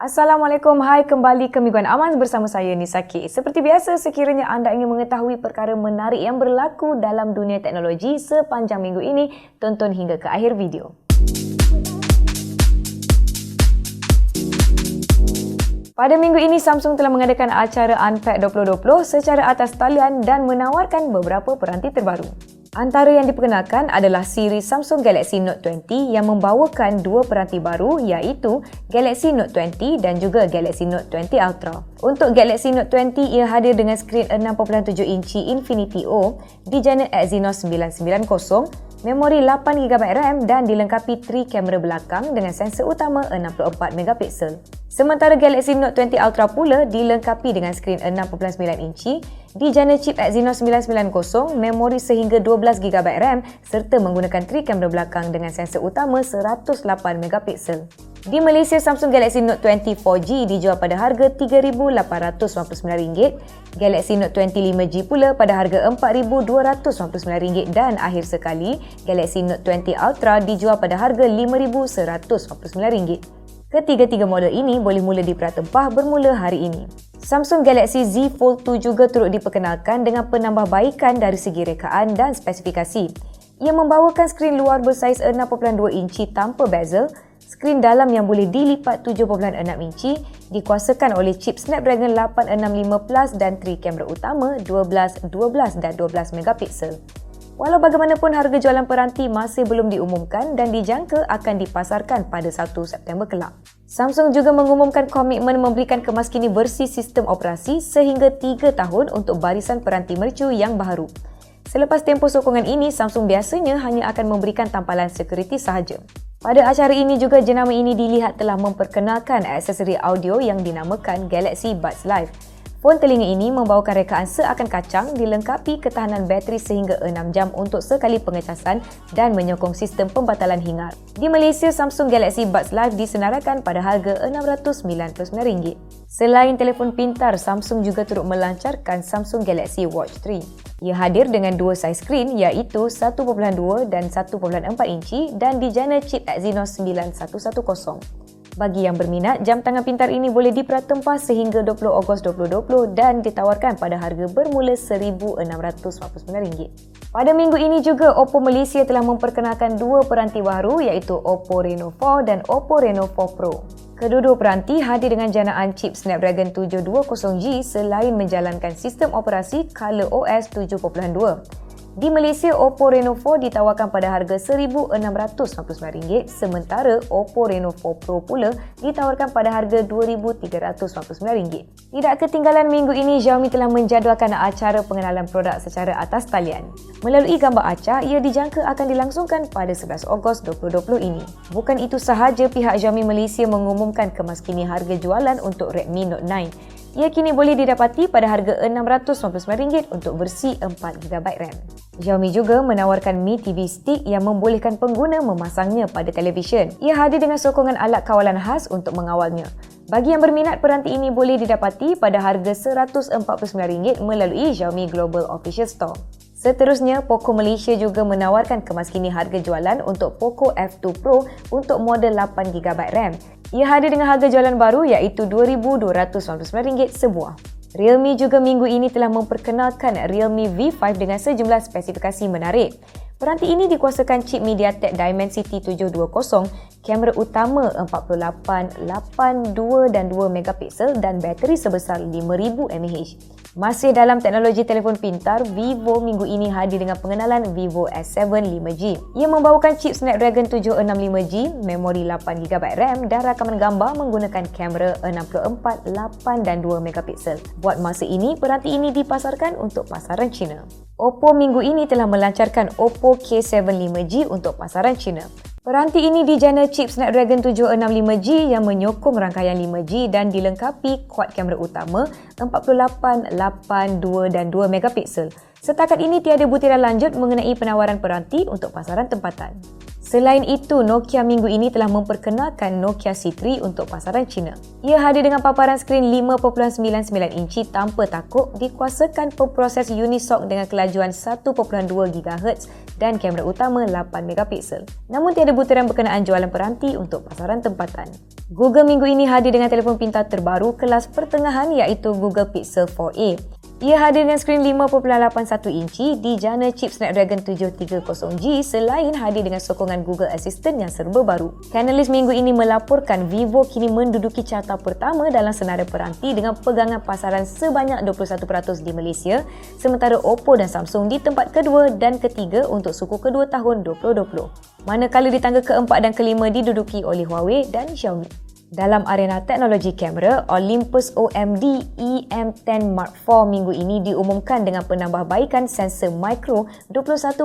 Assalamualaikum, hai kembali ke Mingguan Aman bersama saya Nisa K. Seperti biasa, sekiranya anda ingin mengetahui perkara menarik yang berlaku dalam dunia teknologi sepanjang minggu ini, tonton hingga ke akhir video. Pada minggu ini, Samsung telah mengadakan acara Unpacked 2020 secara atas talian dan menawarkan beberapa peranti terbaru. Antara yang diperkenalkan adalah siri Samsung Galaxy Note 20 yang membawakan dua peranti baru iaitu Galaxy Note 20 dan juga Galaxy Note 20 Ultra. Untuk Galaxy Note 20, ia hadir dengan skrin 6.7 inci Infinity O, dijana Exynos 990, memori 8GB RAM dan dilengkapi 3 kamera belakang dengan sensor utama 64MP. Sementara Galaxy Note 20 Ultra pula dilengkapi dengan skrin 6.9 inci, dijana chip Exynos 990, memori sehingga 12GB RAM serta menggunakan 3 kamera belakang dengan sensor utama 108MP. Di Malaysia, Samsung Galaxy Note 20 4G dijual pada harga RM3,899, Galaxy Note 20 5G pula pada harga RM4,299 dan akhir sekali, Galaxy Note 20 Ultra dijual pada harga RM5,149. Ketiga-tiga model ini boleh mula diperatempah bermula hari ini. Samsung Galaxy Z Fold 2 juga turut diperkenalkan dengan penambahbaikan dari segi rekaan dan spesifikasi. Ia membawakan skrin luar bersaiz 6.2 inci tanpa bezel, skrin dalam yang boleh dilipat 7.6 inci, dikuasakan oleh chip Snapdragon 865 Plus dan 3 kamera utama 12, 12 dan 12MP. Walau bagaimanapun, harga jualan peranti masih belum diumumkan dan dijangka akan dipasarkan pada 1 September kelak. Samsung juga mengumumkan komitmen memberikan kemaskini versi sistem operasi sehingga 3 tahun untuk barisan peranti mercu yang baharu. Selepas tempoh sokongan ini, Samsung biasanya hanya akan memberikan tampalan sekuriti sahaja. Pada acara ini juga, jenama ini dilihat telah memperkenalkan aksesori audio yang dinamakan Galaxy Buds Live. Fon telinga ini membawakan rekaan seakan kacang, dilengkapi ketahanan bateri sehingga 6 jam untuk sekali pengecasan dan menyokong sistem pembatalan hingar. Di Malaysia, Samsung Galaxy Buds Live disenaraikan pada harga RM699. Selain telefon pintar, Samsung juga turut melancarkan Samsung Galaxy Watch 3. Ia hadir dengan dua saiz skrin iaitu 1.2 dan 1.4 inci dan dijana chip Exynos 9110. Bagi yang berminat, jam tangan pintar ini boleh diperatempah sehingga 20 Ogos 2020 dan ditawarkan pada harga bermula RM1,649. Pada minggu ini juga, Oppo Malaysia telah memperkenalkan dua peranti baru iaitu Oppo Reno 4 dan Oppo Reno 4 Pro. Kedua-dua peranti hadir dengan janaan chip Snapdragon 720G selain menjalankan sistem operasi ColorOS 7.2. Di Malaysia, Oppo Reno 4 ditawarkan pada harga RM1,699, sementara Oppo Reno 4 Pro pula ditawarkan pada harga RM2,399. Tidak ketinggalan, minggu ini Xiaomi telah menjadualkan acara pengenalan produk secara atas talian. Melalui gambar acak, ia dijangka akan dilangsungkan pada 11 Ogos 2020 ini. Bukan itu sahaja, pihak Xiaomi Malaysia mengumumkan kemaskini harga jualan untuk Redmi Note 9. Ia kini boleh didapati pada harga RM699 untuk versi 4GB RAM. Xiaomi juga menawarkan Mi TV Stick yang membolehkan pengguna memasangnya pada televisyen. Ia hadir dengan sokongan alat kawalan khas untuk mengawalnya. Bagi yang berminat, peranti ini boleh didapati pada harga RM149 melalui Xiaomi Global Official Store. Seterusnya, Poco Malaysia juga menawarkan kemaskini harga jualan untuk Poco F2 Pro untuk model 8GB RAM. Ia hadir dengan harga jualan baru iaitu RM2,299 sebuah. Realme juga minggu ini telah memperkenalkan Realme V5 dengan sejumlah spesifikasi menarik. Peranti ini dikuasakan chip MediaTek Dimensity 720, kamera utama 48, 8, 2 dan 2MP dan bateri sebesar 5000 mAh. Masih dalam teknologi telefon pintar, Vivo minggu ini hadir dengan pengenalan Vivo S7 5G. Ia membawakan chip Snapdragon 765G, memori 8GB RAM dan rakaman gambar menggunakan kamera 64, 8 dan 2MP. Buat masa ini, peranti ini dipasarkan untuk pasaran China. Oppo minggu ini telah melancarkan Oppo K7 5G untuk pasaran China. Peranti ini dijana chip Snapdragon 765G yang menyokong rangkaian 5G dan dilengkapi kuad kamera utama 48, 8, 2 dan 2MP. Setakat ini tiada butiran lanjut mengenai penawaran peranti untuk pasaran tempatan. Selain itu, Nokia minggu ini telah memperkenalkan Nokia C3 untuk pasaran China. Ia hadir dengan paparan skrin 5.99 inci tanpa takuk, dikuasakan pemproses Unisoc dengan kelajuan 1.2 GHz dan kamera utama 8 megapiksel. Namun tiada butiran berkenaan jualan peranti untuk pasaran tempatan. Google minggu ini hadir dengan telefon pintar terbaru kelas pertengahan iaitu Google Pixel 4a. Ia hadir dengan skrin 5.81 inci dijana chip Snapdragon 730G selain hadir dengan sokongan Google Assistant yang serba baru. Analis minggu ini melaporkan Vivo kini menduduki carta pertama dalam senarai peranti dengan pegangan pasaran sebanyak 21% di Malaysia, sementara Oppo dan Samsung di tempat kedua dan ketiga untuk suku kedua tahun 2020. Manakala di tangga keempat dan kelima diduduki oleh Huawei dan Xiaomi. Dalam arena teknologi kamera, Olympus OMD EM10 Mark IV minggu ini diumumkan dengan penambahbaikan sensor mikro 21.3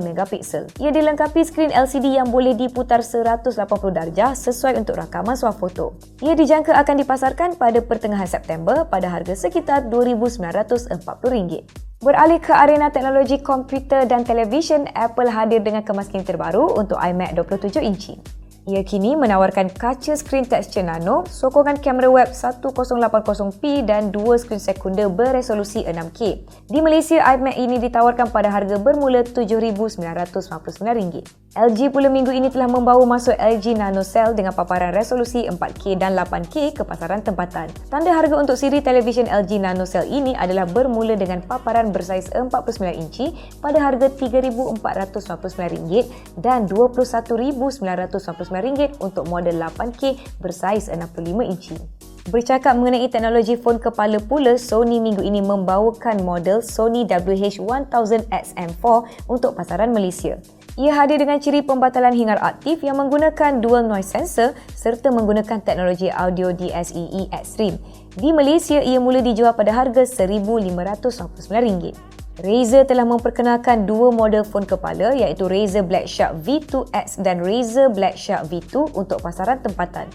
megapiksel. Ia dilengkapi skrin LCD yang boleh diputar 180 darjah sesuai untuk rakaman swafoto. Ia dijangka akan dipasarkan pada pertengahan September pada harga sekitar RM2,940. Beralih ke arena teknologi komputer dan televisyen, Apple hadir dengan kemaskini terbaru untuk iMac 27 inci. Ia kini menawarkan kaca skrin tekstur nano, sokongan kamera web 1080p dan dua skrin sekunder beresolusi 6K. Di Malaysia, iMac ini ditawarkan pada harga bermula RM7,999. LG pula minggu ini telah membawa masuk LG Nano Cell dengan paparan resolusi 4K dan 8K ke pasaran tempatan. Tanda harga untuk siri televisyen LG Nano Cell ini adalah bermula dengan paparan bersaiz 49 inci pada harga RM3,499 dan RM21,999 untuk model 8K bersaiz 65 inci. Bercakap mengenai teknologi fon kepala pula, Sony minggu ini membawakan model Sony WH-1000XM4 untuk pasaran Malaysia. Ia hadir dengan ciri pembatalan hingar aktif yang menggunakan dual noise sensor serta menggunakan teknologi audio DSEE Extreme. Di Malaysia, ia mula dijual pada harga RM1,599. Razer telah memperkenalkan dua model fon kepala iaitu Razer Black Shark V2X dan Razer Black Shark V2 untuk pasaran tempatan.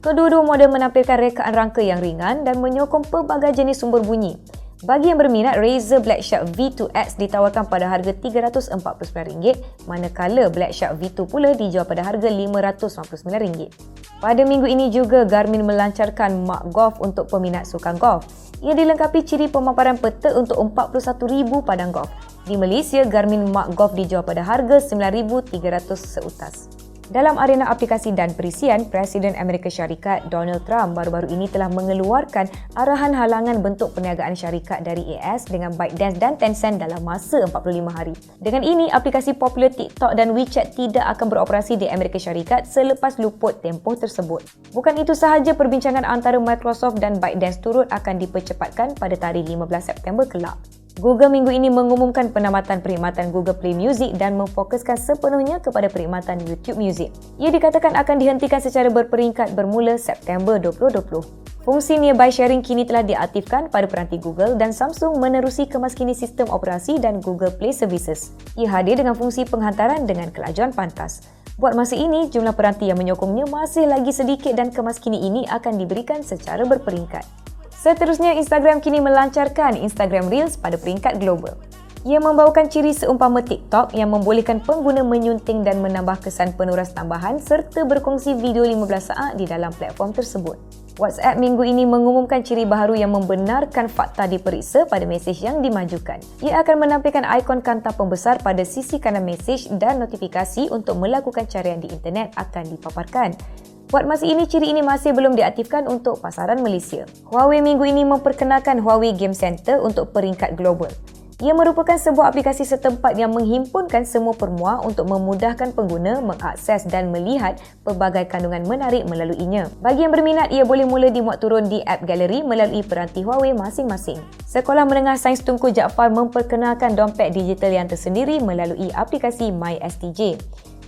Kedua-dua model menampilkan rekaan rangka yang ringan dan menyokong pelbagai jenis sumber bunyi. Bagi yang berminat, Razer Black Shark V2X ditawarkan pada harga RM349, manakala Black Shark V2 pula dijual pada harga RM599. Pada minggu ini juga, Garmin melancarkan Mark Golf untuk peminat sukan golf. Ia dilengkapi ciri pemaparan peta untuk 41,000 padang golf. Di Malaysia, Garmin Mark Golf dijual pada harga RM9,300 seutas. Dalam arena aplikasi dan perisian, Presiden Amerika Syarikat Donald Trump baru-baru ini telah mengeluarkan arahan halangan bentuk perniagaan syarikat dari AS dengan ByteDance dan Tencent dalam masa 45 hari. Dengan ini, aplikasi popular TikTok dan WeChat tidak akan beroperasi di Amerika Syarikat selepas luput tempoh tersebut. Bukan itu sahaja, perbincangan antara Microsoft dan ByteDance turut akan dipercepatkan pada tarikh 15 September kelak. Google minggu ini mengumumkan penamatan perkhidmatan Google Play Music dan memfokuskan sepenuhnya kepada perkhidmatan YouTube Music. Ia dikatakan akan dihentikan secara berperingkat bermula September 2020. Fungsi nearby sharing kini telah diaktifkan pada peranti Google dan Samsung menerusi kemaskini sistem operasi dan Google Play Services. Ia hadir dengan fungsi penghantaran dengan kelajuan pantas. Buat masa ini, jumlah peranti yang menyokongnya masih lagi sedikit dan kemaskini ini akan diberikan secara berperingkat. Seterusnya, Instagram kini melancarkan Instagram Reels pada peringkat global. Ia membawakan ciri seumpama TikTok yang membolehkan pengguna menyunting dan menambah kesan penuras tambahan serta berkongsi video 15 saat di dalam platform tersebut. WhatsApp minggu ini mengumumkan ciri baharu yang membenarkan fakta diperiksa pada mesej yang dimajukan. Ia akan menampilkan ikon kanta pembesar pada sisi kanan mesej dan notifikasi untuk melakukan carian di internet akan dipaparkan. Buat masa ini, ciri ini masih belum diaktifkan untuk pasaran Malaysia. Huawei minggu ini memperkenalkan Huawei Game Center untuk peringkat global. Ia merupakan sebuah aplikasi setempat yang menghimpunkan semua permuah untuk memudahkan pengguna mengakses dan melihat pelbagai kandungan menarik melaluinya. Bagi yang berminat, ia boleh mula dimuat turun di App Gallery melalui peranti Huawei masing-masing. Sekolah Menengah Sains Tunku Jaafar memperkenalkan dompet digital yang tersendiri melalui aplikasi MySTJ.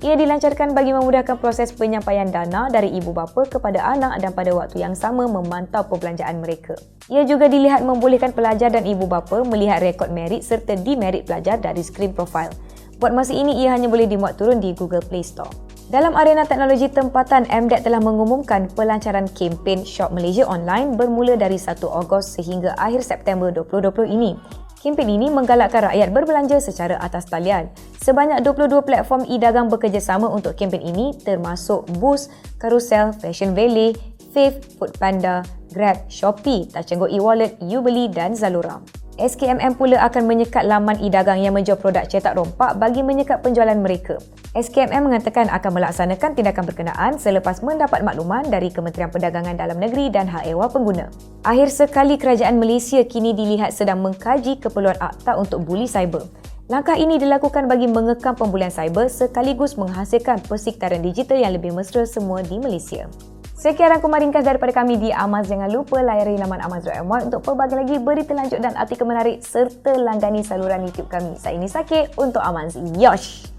Ia dilancarkan bagi memudahkan proses penyampaian dana dari ibu bapa kepada anak dan pada waktu yang sama memantau perbelanjaan mereka. Ia juga dilihat membolehkan pelajar dan ibu bapa melihat rekod merit serta demerit pelajar dari skrin profil. Buat masa ini, ia hanya boleh dimuat turun di Google Play Store. Dalam arena teknologi tempatan, MDEC telah mengumumkan pelancaran kempen Shop Malaysia Online bermula dari 1 Ogos sehingga akhir September 2020 ini. Kempen ini menggalakkan rakyat berbelanja secara atas talian. Sebanyak 22 platform e-dagang bekerjasama untuk kempen ini termasuk Boost, Carousell, Fashion Valley, Fave, Foodpanda, Grab, Shopee, Touch 'n Go e-wallet, Ubeli dan Zalora. SKMM pula akan menyekat laman e-dagang yang menjual produk cetak rompak bagi menyekat penjualan mereka. SKMM mengatakan akan melaksanakan tindakan berkenaan selepas mendapat makluman dari Kementerian Perdagangan Dalam Negeri dan Hak Ehwal Pengguna. Akhir sekali, kerajaan Malaysia kini dilihat sedang mengkaji keperluan akta untuk buli cyber. Langkah ini dilakukan bagi mengekang pembulian cyber sekaligus menghasilkan persekitaran digital yang lebih mesra semua di Malaysia. Sekian rangkuman ringkas daripada kami di Amaz. Jangan lupa layari laman amaz.my untuk pelbagai lagi berita lanjut dan artikel menarik serta langgani saluran YouTube kami. Saya Nisakir untuk Amaz. Yosh!